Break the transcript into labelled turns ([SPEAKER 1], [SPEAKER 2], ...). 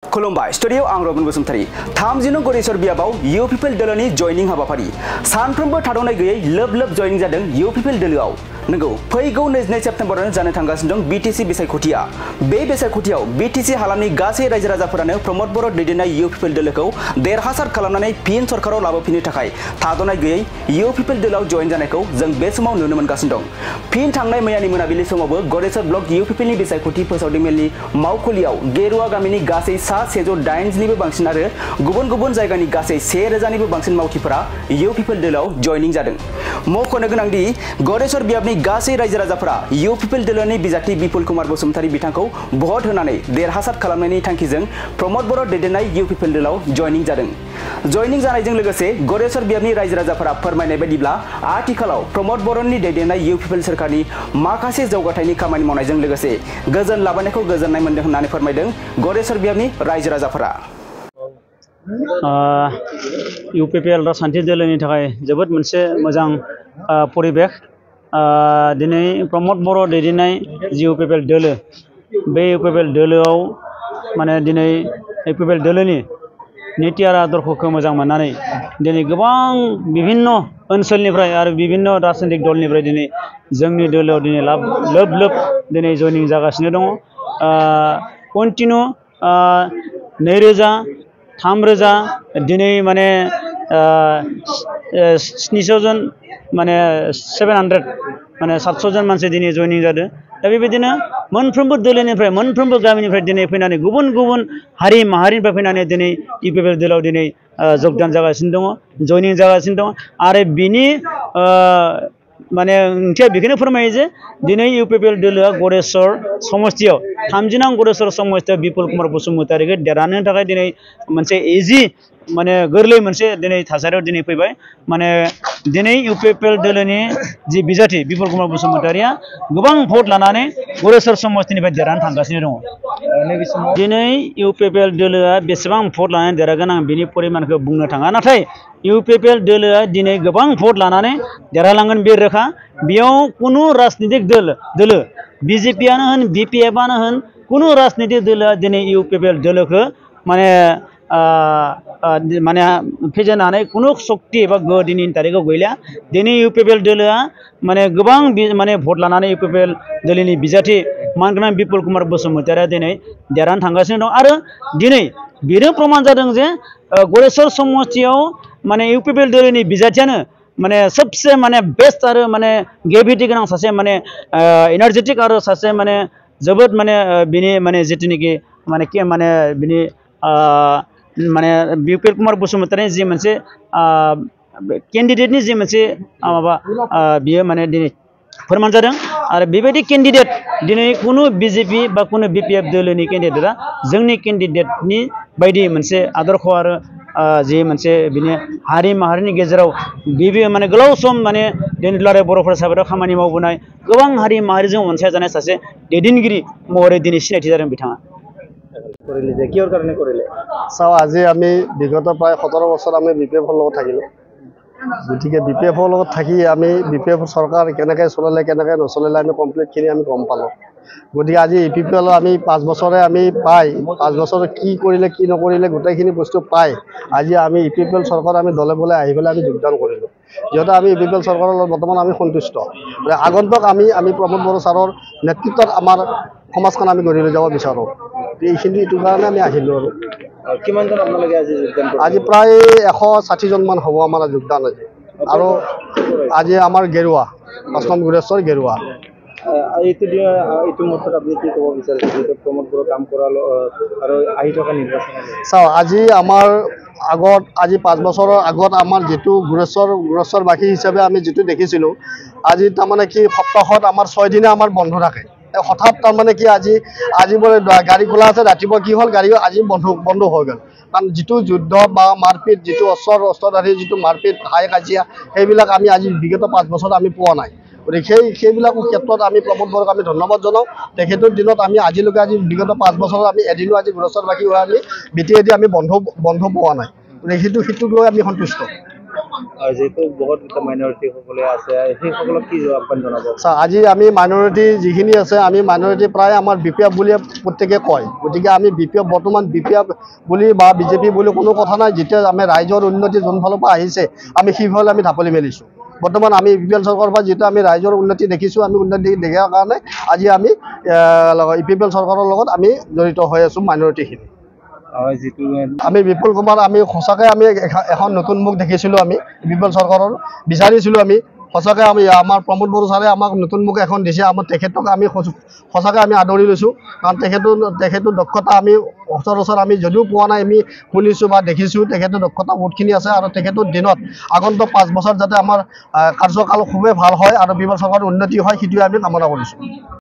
[SPEAKER 1] खुलुमबाय स्टुडियो आं रबिन बसुमतारी 30 गरेसर बियाबाव इउ पिपल दोलोनि जयनिं हाबाफारि सानफ्रोमबो थाद'नाय गैयै लोब जयनिं जादों इउ पिपल दोलोआव नंगौ फैगौ 22 सेप्तेम्बरावनो जानो थांगासिनो दं बिटिसि बिसायख'थिया बे बिसायख'थियाव बिटिसि हालामनि गासै रायजो राजाफोरानो प्रमद बर' दैदेननाय इउ पिपल दोलोखौ देरहासार खालामनानै फिन सरकाराव लाबोफिननो थाखाय थाद'नाय गैयै इउ पिपल दोलोआव जयेन जानायखौ जों बे समाव नुनो मोनगासिनो दं फिन थांनाय मैयानि मोनाबिलि समावबो गरेसर ब्लक इउ पिपलनि बिसायख'थि फोसावदिं मेलनि मावखुलियाव गेरुवा गामिनि गासै 190निबो बांसिन आरो गुबुन जायगानि गासै 1000निबो बांसिन मावथिफोरा इउ पिपल दोलोआव जयनिं जादों मख'नो गोनांदि गरेसर बियाबनि गासै रायजो राजाफोरा इउ पिपल दोलोनि बिजाथि बिपुल कुमार बसुमतारी बिथांखौ भट होनानै देरहासार खालामनायनि थांखिजों प्रमद बर' दैदेननाय इउ पिपल दोलोआव जयनिं जादों जयनिं जानायजों लोगोसे गरेसर बियाबनि रायजो राजाफोरा फोरमायनाय बायदिब्ला आथिखालाव प्रमद बर'नि दैदेननाय इउ पिपल सरकारनि माखासे जौगाथायनि खामानि मावनायजों लोगोसे गोजोन लाबोनायखौ गोजोननाय मोनदों होननानै फोरमायदों गरेसर बियाबनि रायजो राजाफोरा
[SPEAKER 2] इउ पिपल राजखान्थि दोलोनि थाखाय जोबोद मोनसे मोजां परिबेश दिनै प्रमद बर' दैदेननाय जि इउ पिपल दोलो बे इउ पिपल दोलोआव माने दिनै इउ पिपल दोलोनि नीति आरो आदर्शखौ मोजां मोननानै दिनै गोबां विभिन्न ओनसोलनिफ्राय आरो विभिन्न राजनैतिक दलनिफ्राय दिनै जोंनि दोलोआव दिनै लोब दिनै जयनिं जागासिनो दङ कन्टिनिउ 2000 3000 दिनै माने 700 जन माने 700 माने 700 जन मानसि दिनै जयनिं जादों दा बेबायदिनो मोनफ्रोमबो दोलोनिफ्राय मोनफ्रोमबो गामिनिफ्राय दिनै फैनानै गुबुन हारि माहारिनिफ्राय फैनानै दिनै इउ पिपल दोलोआव दिनै जगदान जागासिनो दङ जयनिं जागासिनो दङ आरो बिनि माने ओंथिया बेखौनो फोरमायो जे दिनै इउ पिपल दोलोआ गरेसर समस्तियाव 30 नं गरेसर समस्तियाव बिपुल कुमार बसुमतारीखौ देरहानो थाखाय दिनै मोनसे इजि माने गोरलै मोनसे दिनै थासारियाव दिनै फैबाय माने दिनै इउ पिपल दोलोनि जि बिजाथि बिपुल कुमार बसुमतारीया गोबां भट लानानै गरेसर समस्तिनिफ्राय देरहानो थांगासिनो दङ दिनै इउ पिपल दोलोआ बेसेबां भट लानानै देरहागोन आं बिनि परिमानखौ बुंनो थाङा नाथाय इउ पिपल दोलोआ दिनै गोबां भट लानानै देरहालांगोन बे रोखा बेयाव कुनु राजनीतिक दोलो बिजेपियानो होन बिपिएफआनो होन कुनु राजनीतिक दोलोआ दिनै इउ पिपल दोलोखौ माने फेजेननो हानाय कुनु शक्ति एबा गोहो दिनैनि तारिखाव गैला दिनै इउ पिपल दोलोआ माने गोबां माने भट लानानै इउ पिपल दोलोनि बिजाथि मानगोनां बिपुल कुमार बसुमतारीया दिनै देरहानो थांगासिनो दं आरो दिनै बेनो प्रमान जादों जे गरेसर समस्तियाव माने इउ पिपल दोलोनि बिजाथियानो माने सबसे माने बेस्ट आरो माने ग्रेभिटी गोनां सासे माने एनार्जेटिक आरो सासे माने जोबोद माने बिनि माने जितुनिखि माने बिनि माने बिपुल कुमार बसुमतारीनि जि मोनसे केन्डिडेटनि जि मोनसे माबा बियो माने दिनै फोरमान जादों आरो बेबायदि केन्डिडेट दिनै कुनु बिजेपि बा कुनु बिपिएफ दोलोनि केन्डिडेटआ जोंनि केन्डिडेटनि बायदि मोनसे आदर्श आरो जि मोनसे बिनि हारि माहारिनि गेजेराव गिबि माने गोलाव सम माने दिनै दुलाराय बर' फरायसाफोरा खामानि मावबोनाय गोबां हारि माहारिजों अनसायजानाय सासे दैदेनगिरि महरै दिनै सिनायथि जादों बिथाङा
[SPEAKER 3] চাওঁ আজি আমি বিগত প্ৰায় 17 বছৰ আমি বিপিএফৰ লগত থাকিলোঁ গতিকে বিপিএফৰ লগত থাকি আমি বিপিএফ চৰকাৰ কেনেকৈ চলালে কেনেকৈ নচলালে আমি কমপ্লিটখিনি আমি গম পালোঁ গতিকে আজি ইউ পি পি এলৰ আমি 5 বছৰে আমি পাই 5 বছৰে কি কৰিলে কি নকৰিলে গোটেইখিনি বস্তু পাই আজি আমি ইউ পি পি এল চৰকাৰ আমি দলে বলে আহি পেলাই আমি যোগদান কৰিলোঁ যিহেতু আমি ইউ পি পি এল চৰকাৰৰ লগত বৰ্তমান আমি সন্তুষ্ট আগন্তুক আমি প্ৰমোদ বড়ো ছাৰৰ নেতৃত্বত আমাৰ সমাজখন আমি গঢ়ি লৈ যাব বিচাৰোঁ এইটো কাৰণে আমি আহিলোঁ আৰু
[SPEAKER 2] কিমানজন আপোনালোকে আজি যোগদান কৰিছে
[SPEAKER 3] আজি প্ৰায় 160 জন মান হ'ব আমাৰ যোগদান আজি আৰু আজি আমাৰ গেৰুৱা 5 নং গুৰেশ্বৰ গেৰুৱা
[SPEAKER 2] এইটো মুহূৰ্তত আপুনি কি ক'ব বিচাৰিছে যে প্ৰমোদ বড়ো কাম কৰালো আৰু আহি থকা নিৰ্বাচন
[SPEAKER 3] চাওঁ আজি আমাৰ আগত আজি 5 বছৰৰ আগত আমাৰ যেটো গুৰেশ্বৰবাসী হিচাপে আমি যেটো দেখিছিলোঁ আজি তাৰমানে কি সপ্তাহত আমাৰ 6 দিনে আমাৰ বন্ধ থাকে হঠাৎ তাৰমানে কি আজি বোলে গাড়ী খোলা আছে ৰাতিপুৱা কি হ'ল গাড়ী আজি বন্ধ হৈ গ'ল কাৰণ যেটো যুদ্ধ বা মাৰপিট যেটো অস্ত্ৰধাৰী যেটো মাৰপিট হাই কাজিয়া সেইবিলাক আমি আজি বিগত 5 বছৰত আমি পোৱা নাই গতিকে সেইবিলাকৰ ক্ষেত্ৰত আমি প্ৰমোদ বড়োক আমি ধন্যবাদ জনাওঁ তেখেতৰ দিনত আমি আজিলৈকে আজি বিগত 5 বছৰত আমি এদিনো আজি গুৰেশ্বৰবাসী হৈ আমি বিটিএডি আমি বন্ধ পোৱা নাই গতিকে সেইটোক লৈ আমি সন্তুষ্ট
[SPEAKER 4] যেহেতু বহুত মাইনৰিটি সকলে আছে সেইসকলক কি আহ্বান জনাব?
[SPEAKER 3] আজি আমি মাইনৰিটি যিখিনি আছে আমি মাইনৰিটি প্ৰায় আমাৰ বি পি এফ বুলি প্ৰত্যেকে কয়, গতিকে আমি বি পি এফ বৰ্তমান বি পি এফ বুলি বা বিজেপি বুলি কোনো কথা নাই। যেতিয়া আমি ৰাইজৰ উন্নতি যোনফালৰ পৰা আহিছে আমি সেইফালে আমি ঢাপলি মেলিছোঁ। বৰ্তমান আমি ইউ পি এল চৰকাৰৰ পৰা যিটো আমি ৰাইজৰ উন্নতি দেখিছোঁ, আমি উন্নতি দেখাৰ কাৰণে আজি আমি ইউ পি এল চৰকাৰৰ লগত আমি জড়িত হৈ আছোঁ মাইনৰিটিখিনি। আমি বিপুল কুমাৰ আমি সঁচাকৈ আমি এখন নতুন মুখ দেখিছিলোঁ। আমি বিপুল চৰকাৰৰ বিচাৰিছিলোঁ আমি সঁচাকৈ আমি আমাৰ প্ৰমোদ বড়ো ছাৰে আমাক নতুন মুখ এখন দিছে। আমাৰ তেখেতক আমি সঁচাকৈ আমি আদৰি লৈছোঁ, কাৰণ তেখেতৰ দক্ষতা আমি সচৰাচৰ আমি যদিও পোৱা নাই আমি শুনিছোঁ বা দেখিছোঁ। তেখেতৰ দক্ষতা বহুতখিনি আছে আৰু তেখেতৰ দিনত আগন্তুক 5 বছৰ যাতে আমাৰ কাৰ্যকাল খুবেই ভাল হয় আৰু বিপুল চৰকাৰৰ উন্নতি হয় সেইটোৱে আমি কামনা কৰিছোঁ।